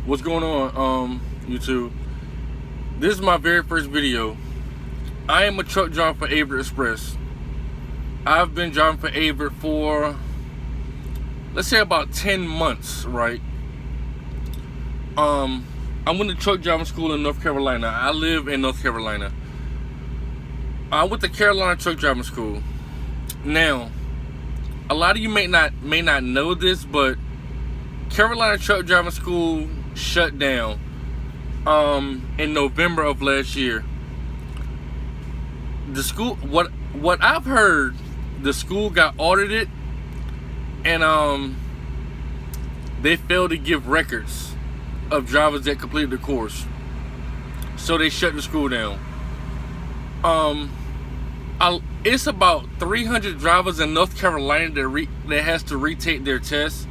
What's going on, YouTube? This is my very first video. I am a truck driver for Avery Express. I've been driving for Avery for, let's say, about 10 months, right? I went to truck driving school in North Carolina. I live in North Carolina. I went to Carolina Truck Driving School. Now, a lot of you may not know this, but Carolina Truck Driving School shut down in November of last year. The school, what I've heard, the school got audited and they failed to give records of drivers that completed the course, so they shut the school down. It's about 300 drivers in North Carolina that has to retake their test.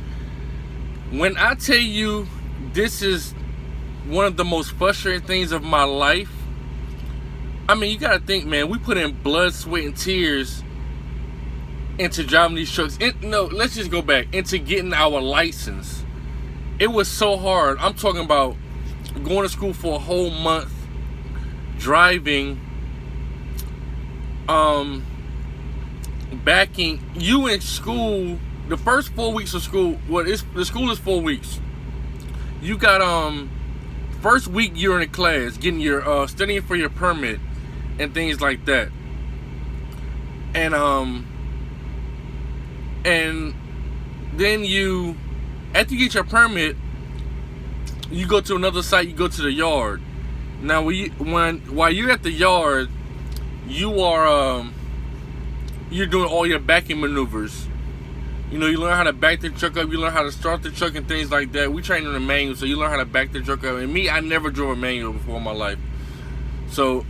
When I tell you this is one of the most frustrating things of my life, I mean, you gotta think, man, we put in blood, sweat, and tears into driving these trucks. Let's just go back into getting our license. It was so hard. I'm talking about going to school for a whole month, driving, backing. You in school, the first 4 weeks of school, the school is 4 weeks. You got, first week you're in a class, getting your, studying for your permit and things like that. And then you, after you get your permit, you go to another site, you go to the yard. Now, while you're at the yard, you are, you're doing all your backing maneuvers. You know, you learn how to back the truck up, you learn how to start the truck and things like that. We train in a manual, so you learn how to back the truck up. And me, I never drove a manual before in my life. So,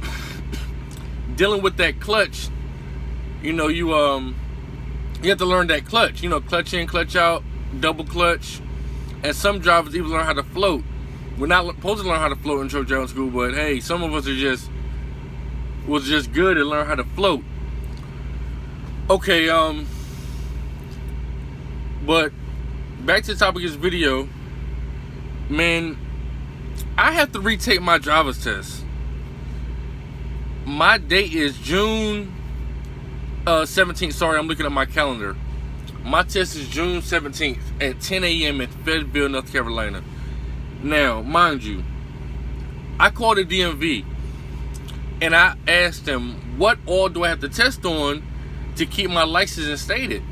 dealing with that clutch, you know, you have to learn that clutch. You know, clutch in, clutch out, double clutch. And some drivers even learn how to float. We're not supposed to learn how to float in truck driving school, but hey, some of us was just good at learn how to float. Okay, but back to the topic of this video, man, I have to retake my driver's test. My date is June 17th. Sorry, I'm looking at my calendar. My test is June 17th at 10 a.m. in Fayetteville, North Carolina. Now, mind you, I called the DMV and I asked them, what all do I have to test on to keep my license instated?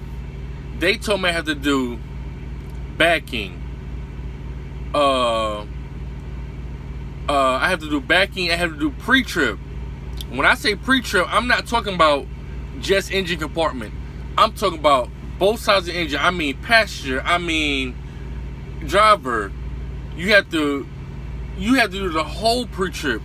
They told me I have to do backing. I have to do backing. I have to do pre-trip. When I say pre-trip, I'm not talking about just engine compartment. I'm talking about both sides of the engine. I mean passenger. I mean driver. You have to do the whole pre-trip.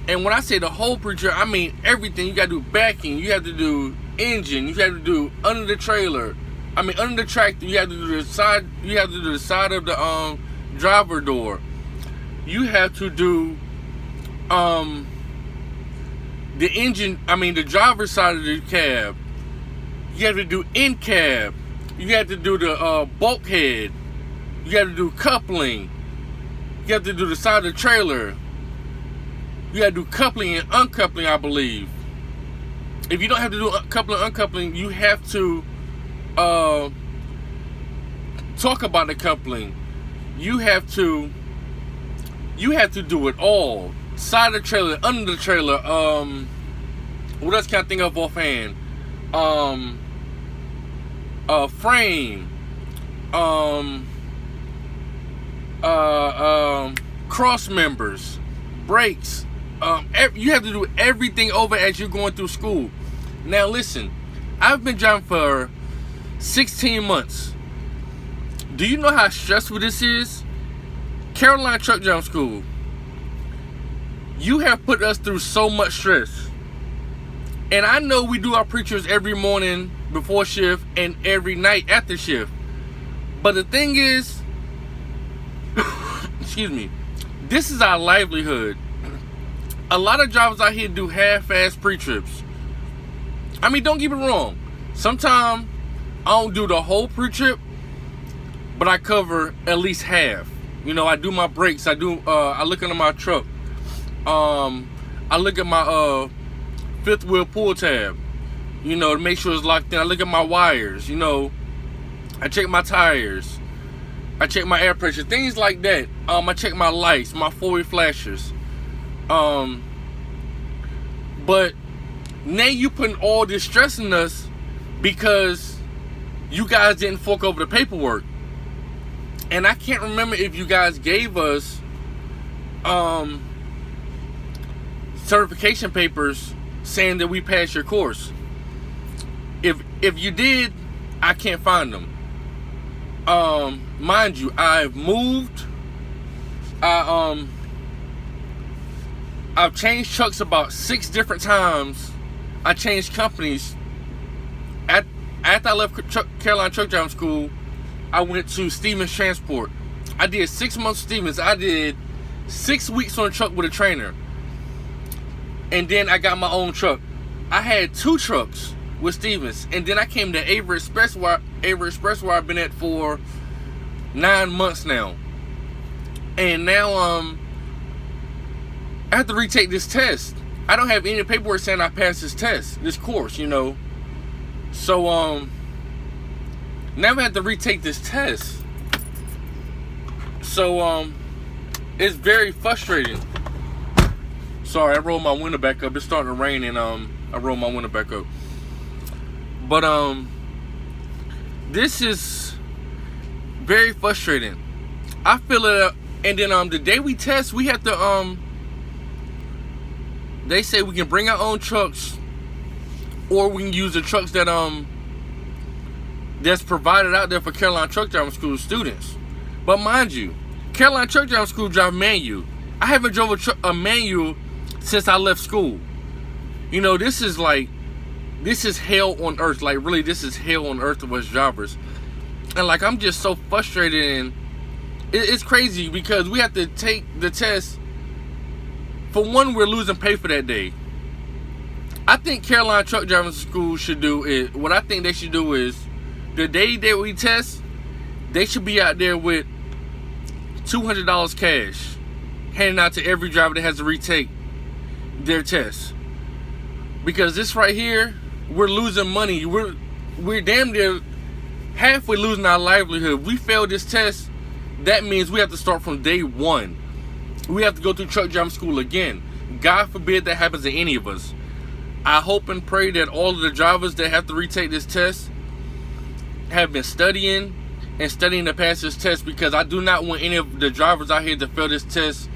And when I say the whole pre-trip, I mean everything. You got to do backing. You have to do engine. You have to do under the trailer. I mean, under the tractor, you have to do the side. You have to do the side of the driver door. You have to do the engine. I mean, the driver's side of the cab. You have to do in cab. You have to do the bulkhead. You have to do coupling. You have to do the side of the trailer. You have to do coupling and uncoupling, I believe. If you don't have to do coupling and uncoupling, you have to talk about the coupling. You have to do it all. Side of the trailer, under the trailer. What else can I think of offhand? Frame. Cross members, brakes. You have to do everything over as you're going through school. Now listen, I've been driving for 16 months. Do you know how stressful this is? Carolina Truck Driving School, you have put us through so much stress. And I know we do our pre-trips every morning before shift and every night after shift. But the thing is, excuse me, this is our livelihood. A lot of drivers out here do half-ass pre-trips. I mean, don't get me wrong. Sometimes I don't do the whole pre-trip, but I cover at least half. You know, I do my brakes. I look under my truck. I look at my fifth wheel pull tab, you know, to make sure it's locked in. I look at my wires, you know. I check my tires. I check my air pressure, things like that. I check my lights, my four-way flashers. But now you putting all this stress on us because you guys didn't fork over the paperwork. And I can't remember if you guys gave us certification papers saying that we passed your course. If you did, I can't find them. Mind you, I've moved. I've changed trucks about 6 different times. I changed companies. After I left Carolina Truck Driving School, I went to Stevens Transport. I did 6 months Stevens. I did 6 weeks on a truck with a trainer. And then I got my own truck. I had 2 trucks with Stevens. And then I came to Avery Express where I've been at for 9 months now. And now I have to retake this test. I don't have any paperwork saying I passed this course, you know. So now I have to retake this test. So it's very frustrating. Sorry, I rolled my window back up. It's starting to rain, and I rolled my window back up. But this is very frustrating. I feel it. And then the day we test, we have to they say we can bring our own trucks, or we can use the trucks that that's provided out there for Carolina Truck Driving School students. But mind you, Carolina Truck Driving School drive manual. I haven't drove a manual since I left school. You know, this is hell on earth. Like, really, this is hell on earth to us drivers. And like, I'm just so frustrated, and it's crazy because we have to take the test. For one, we're losing pay for that day. I think Carolina Truck Driving School should do is, what I think they should do is, the day that we test, they should be out there with $200 cash, handing out to every driver that has to retake their test. Because this right here, we're losing money. We're damn near halfway losing our livelihood. We fail this test, that means we have to start from day one. We have to go through truck driving school again. God forbid that happens to any of us. I hope and pray that all of the drivers that have to retake this test have been studying to pass this test, because I do not want any of the drivers out here to fail this test,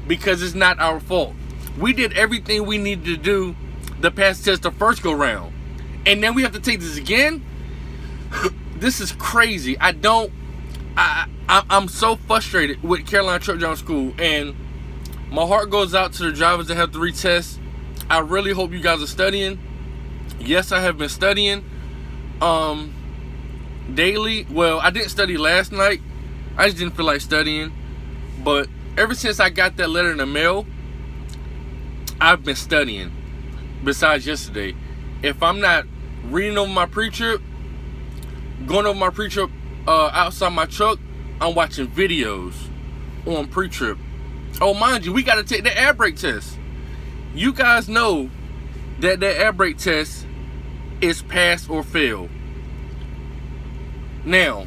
because it's not our fault. We did everything we needed to do to pass the test the first go round, and then we have to take this again. This is crazy. I'm so frustrated with Carolina Truck Driving School, and my heart goes out to the drivers that have to retest. I really hope you guys are studying. Yes, I have been studying daily. Well, I didn't study last night. I just didn't feel like studying. But ever since I got that letter in the mail, I've been studying. Besides yesterday, if I'm not reading over my pre-trip, going over my pre-trip outside my truck, I'm watching videos on pre-trip. Oh, mind you, we got to take the air brake test. You guys know that air brake test is pass or fail. Now,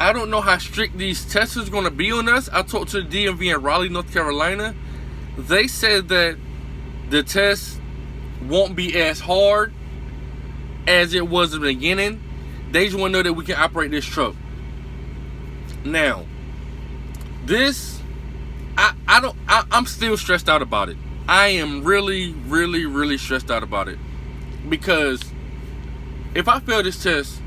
I don't know how strict these tests are going to be on us. I talked to the DMV in Raleigh, North Carolina. They said that the test won't be as hard as it was in the beginning. They just want to know that we can operate this truck. Now, this, I'm still stressed out about it. I am really, really, really stressed out about it. Because if I fail this test,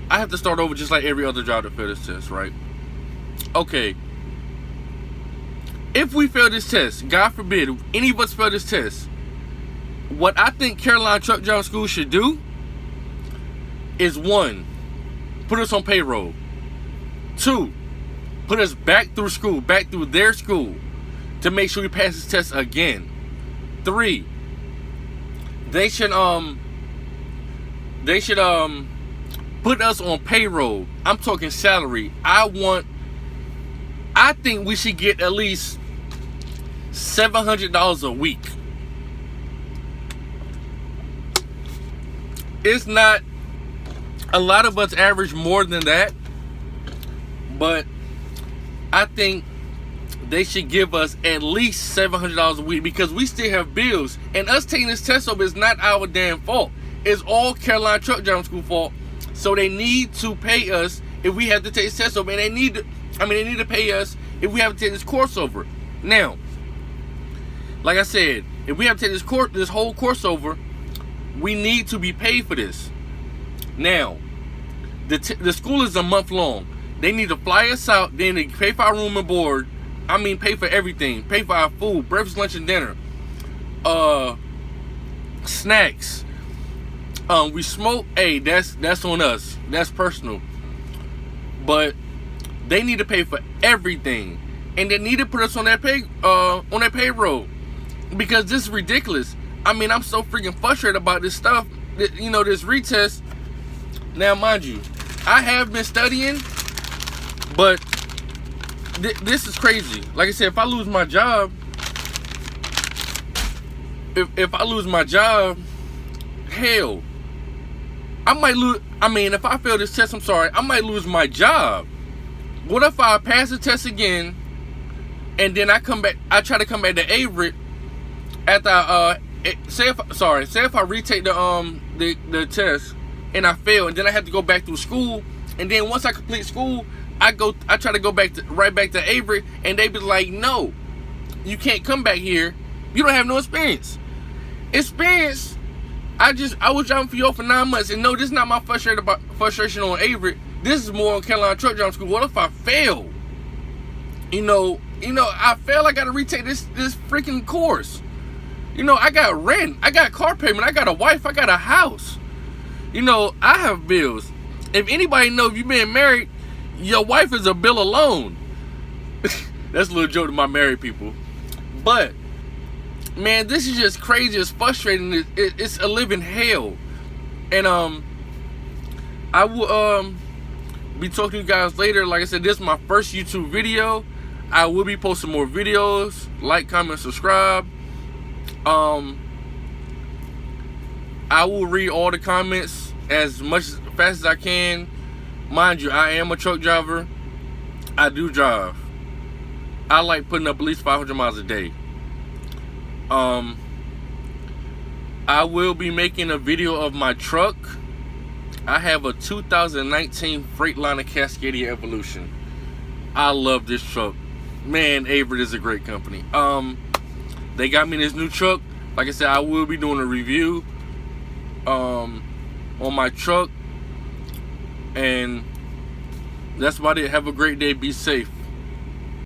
I have to start over just like every other driver that failed this test, right? Okay. If we fail this test, God forbid, if any of us fail this test, what I think Carolina Truck Driving School should do is, 1, put us on payroll. 2, put us back through school, back through their school, to make sure we pass this test again. 3, they should put us on payroll. I'm talking salary. I want I think we should get at least $700 a week. It's not, a lot of us average more than that, but I think they should give us at least $700 a week, because we still have bills. And us taking this test over is not our damn fault. It's all Carolina Truck Driving School fault. So they need to pay us if we have to take this test over, and they need to pay us if we have to take this course over. Now, like I said, if we have to take this whole course over, we need to be paid for this. Now, the school is a month long. They need to fly us out. They need to pay for our room and board. Pay for everything. Pay for our food, breakfast, lunch, and dinner. Snacks. We smoke. Hey, that's on us. That's personal. But they need to pay for everything, and they need to put us on that payroll, because this is ridiculous. I'm so freaking frustrated about this stuff. This retest. Now, mind you, I have been studying, but this is crazy. Like I said, if I lose my job, if I lose my job, hell, I might lose. If I fail this test, I might lose my job. What if I pass the test again, and then I try to come back to Avery after say if I retake the test and I fail, and then I have to go back through school, and then once I complete school, I try to go right back to Avery, and they be like, no, you can't come back here. You don't have no experience. I was driving for y'all for 9 months, and no, this is not my frustration on Avery. This is more on Carolina Truck Driving School. What if I fail? I fail. I gotta retake this freaking course. I got rent. I got car payment. I got a wife. I got a house. I have bills. If anybody know, if you've been married, your wife is a bill alone. That's a little joke to my married people. But, man, this is just crazy. It's frustrating. It's a living hell. And I will be talking to you guys later. Like I said, this is my first YouTube video. I will be posting more videos. Like, comment, subscribe. I will read all the comments as fast as I can. Mind you, I am a truck driver. I do drive. I like putting up at least 500 miles a day. I will be making a video of my truck. I have a 2019 Freightliner Cascadia Evolution. I love this truck. Man, Avery is a great company. They got me this new truck. Like I said, I will be doing a review on my truck. And that's about it. Have a great day. Be safe.